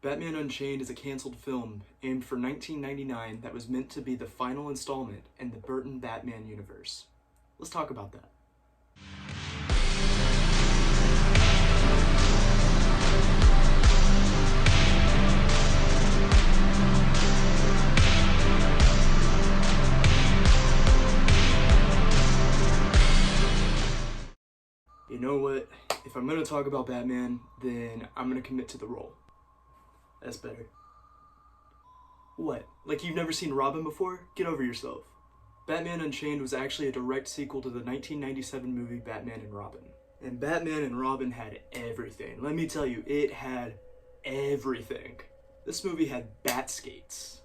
Batman Unchained is a canceled film aimed for 1999 that was meant to be the final installment in the Burton Batman universe. Let's talk about that. You know what? If I'm gonna talk about Batman, then I'm gonna commit to the role. That's better. What? Like you've never seen Robin before? Get over yourself. Batman Unchained was actually a direct sequel to the 1997 movie Batman and Robin. And Batman and Robin had everything. Let me tell you, it had everything. This movie had bat skates,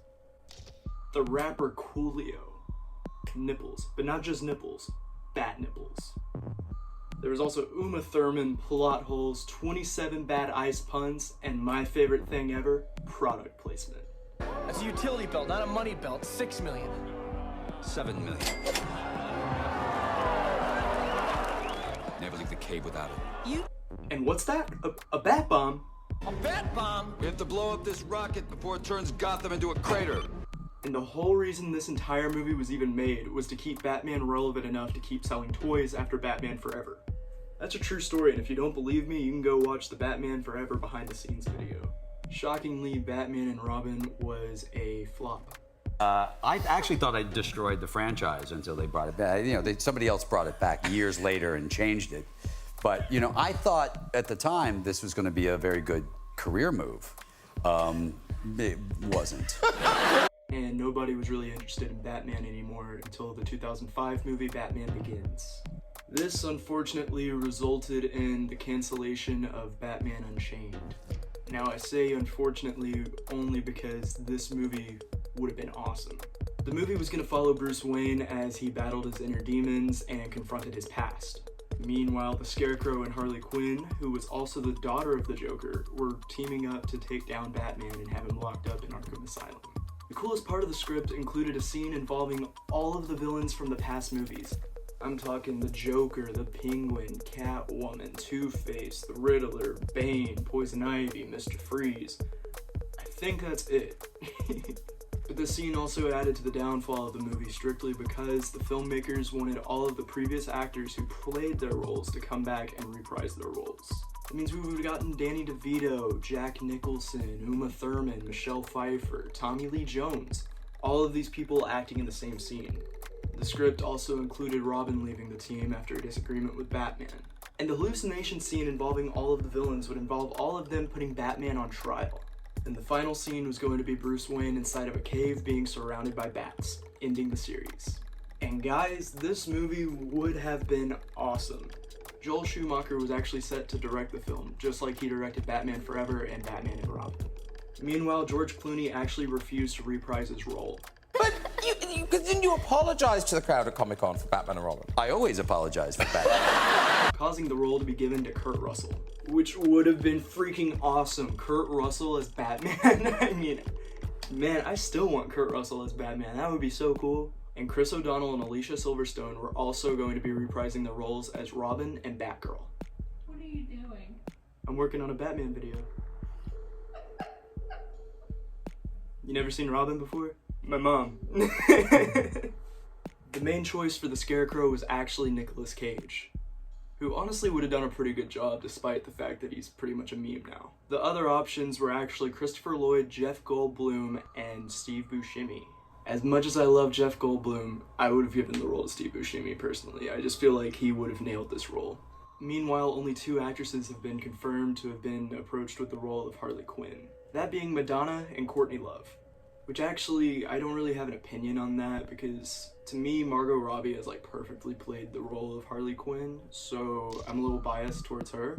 the rapper Coolio, nipples, but not just nipples, bat nipples. There was also Uma Thurman, plot holes, 27 bad ice puns, and my favorite thing ever, product placement. That's a utility belt, not a money belt. 6 million. 7 million. Never leave the cave without it. And what's that? A bat bomb? A bat bomb? We have to blow up this rocket before it turns Gotham into a crater. And the whole reason this entire movie was even made was to keep Batman relevant enough to keep selling toys after Batman Forever. That's a true story, and if you don't believe me, you can go watch the Batman Forever behind the scenes video. Shockingly, Batman and Robin was a flop. I actually thought I destroyed the franchise until they brought it back. Somebody else brought it back years later and changed it. But, I thought at the time this was going to be a very good career move. It wasn't. And nobody was really interested in Batman anymore until the 2005 movie Batman Begins. This unfortunately resulted in the cancellation of Batman Unchained. Now I say unfortunately only because this movie would have been awesome. The movie was going to follow Bruce Wayne as he battled his inner demons and confronted his past. Meanwhile, the Scarecrow and Harley Quinn, who was also the daughter of the Joker, were teaming up to take down Batman and have him locked up in Arkham Asylum. The coolest part of the script included a scene involving all of the villains from the past movies. I'm talking the Joker, the Penguin, Catwoman, Two-Face, the Riddler, Bane, Poison Ivy, Mr. Freeze. I think that's it. But this scene also added to the downfall of the movie strictly because the filmmakers wanted all of the previous actors who played their roles to come back and reprise their roles. It means we would have gotten Danny DeVito, Jack Nicholson, Uma Thurman, Michelle Pfeiffer, Tommy Lee Jones, all of these people acting in the same scene. The script also included Robin leaving the team after a disagreement with Batman. And the hallucination scene involving all of the villains would involve all of them putting Batman on trial. And the final scene was going to be Bruce Wayne inside of a cave being surrounded by bats, ending the series. And guys, this movie would have been awesome. Joel Schumacher was actually set to direct the film, just like he directed Batman Forever and Batman and Robin. Meanwhile, George Clooney actually refused to reprise his role. But didn't you apologize to the crowd at Comic-Con for Batman and Robin? I always apologize for Batman. Causing the role to be given to Kurt Russell, which would have been freaking awesome. Kurt Russell as Batman. I mean, man, I still want Kurt Russell as Batman. That would be so cool. And Chris O'Donnell and Alicia Silverstone were also going to be reprising their roles as Robin and Batgirl. What are you doing? I'm working on a Batman video. You never seen Robin before? My mom. The main choice for the Scarecrow was actually Nicolas Cage, who honestly would have done a pretty good job despite the fact that he's pretty much a meme now. The other options were actually Christopher Lloyd, Jeff Goldblum, and Steve Buscemi. As much as I love Jeff Goldblum, I would have given the role to Steve Buscemi personally. I just feel like he would have nailed this role. Meanwhile, only 2 actresses have been confirmed to have been approached with the role of Harley Quinn. That being Madonna and Courtney Love. Which actually, I don't really have an opinion on that because to me, Margot Robbie has like perfectly played the role of Harley Quinn, so I'm a little biased towards her.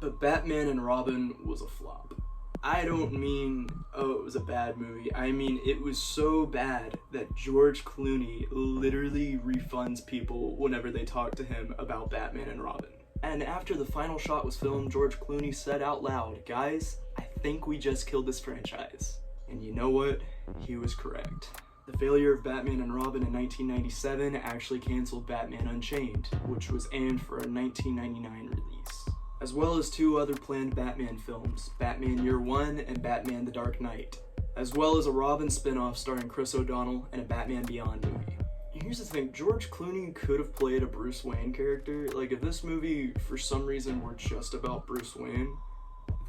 But Batman and Robin was a flop. I don't mean, oh, it was a bad movie. I mean, it was so bad that George Clooney literally refunds people whenever they talk to him about Batman and Robin. And after the final shot was filmed, George Clooney said out loud, "Guys, I think we just killed this franchise." And you know what? He was correct. The failure of Batman and Robin in 1997 actually canceled Batman Unchained, which was aimed for a 1999 release. as well as 2 other planned Batman films, Batman Year One and Batman The Dark Knight, as well as a Robin spin-off starring Chris O'Donnell and a Batman Beyond movie. Here's the thing, George Clooney could have played a Bruce Wayne character. Like, if this movie, for some reason, were just about Bruce Wayne,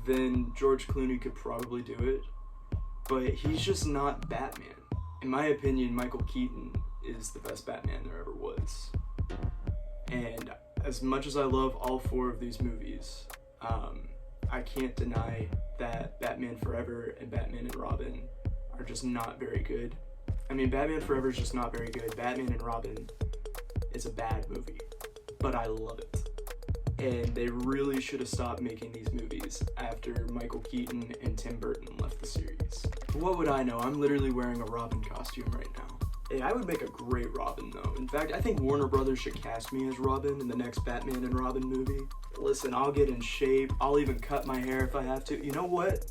then George Clooney could probably do it. But he's just not Batman. In my opinion, Michael Keaton is the best Batman there ever was. And as much as I love all 4 of these movies, I can't deny that Batman Forever and Batman and Robin are just not very good. I mean, Batman Forever is just not very good. Batman and Robin is a bad movie, but I love it. And they really should have stopped making these movies after Michael Keaton and Tim Burton left the series. What would I know? I'm literally wearing a Robin costume right now. Hey, I would make a great Robin, though. In fact, I think Warner Brothers should cast me as Robin in the next Batman and Robin movie. Listen, I'll get in shape. I'll even cut my hair if I have to. You know what?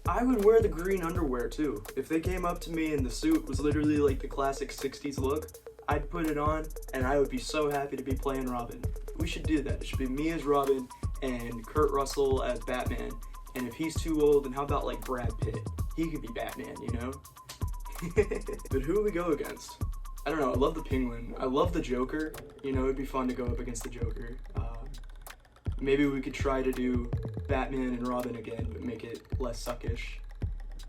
I would wear the green underwear, too. If they came up to me and the suit was literally like the classic 60s look, I'd put it on, and I would be so happy to be playing Robin. We should do that. It should be me as Robin and Kurt Russell as Batman. And if he's too old, then how about like Brad Pitt? He could be Batman, you know? But who would we go against? I don't know, I love the Penguin. I love the Joker. You know, it'd be fun to go up against the Joker. Maybe we could try to do Batman and Robin again, but make it less suckish,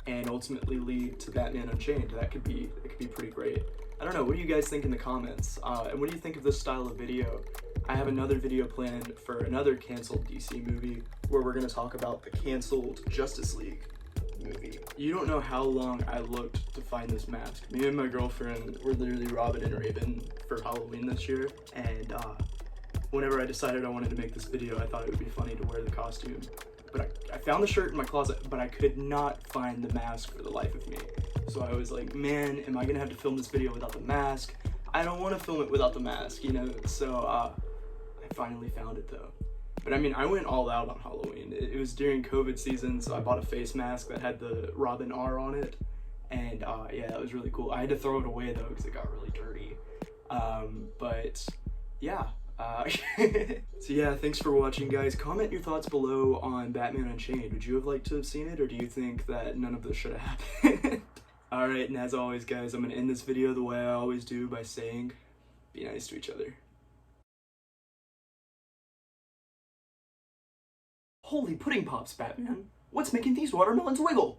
and ultimately lead to Batman Unchained. That could be pretty great. I don't know, what do you guys think in the comments? And what do you think of this style of video? I have another video planned for another canceled DC movie where we're gonna talk about the canceled Justice League movie. You don't know how long I looked to find this mask. Me and my girlfriend were literally Robin and Raven for Halloween this year, and whenever I decided I wanted to make this video, I thought it would be funny to wear the costume. But I found the shirt in my closet, but I could not find the mask for the life of me. So I was like, man, am I gonna have to film this video without the mask? I don't want to film it without the mask, you know? So I finally found it though. But I mean, I went all out on Halloween. It was during COVID season, so I bought a face mask that had the Robin R on it. And yeah, that was really cool. I had to throw it away though, because it got really dirty. But yeah. So yeah, thanks for watching, guys. Comment your thoughts below on Batman Unchained. Would you have liked to have seen it, or do you think that none of this should have happened? Alright, and as always, guys, I'm gonna end this video the way I always do by saying, be nice to each other. Holy pudding pops, Batman. What's making these watermelons wiggle?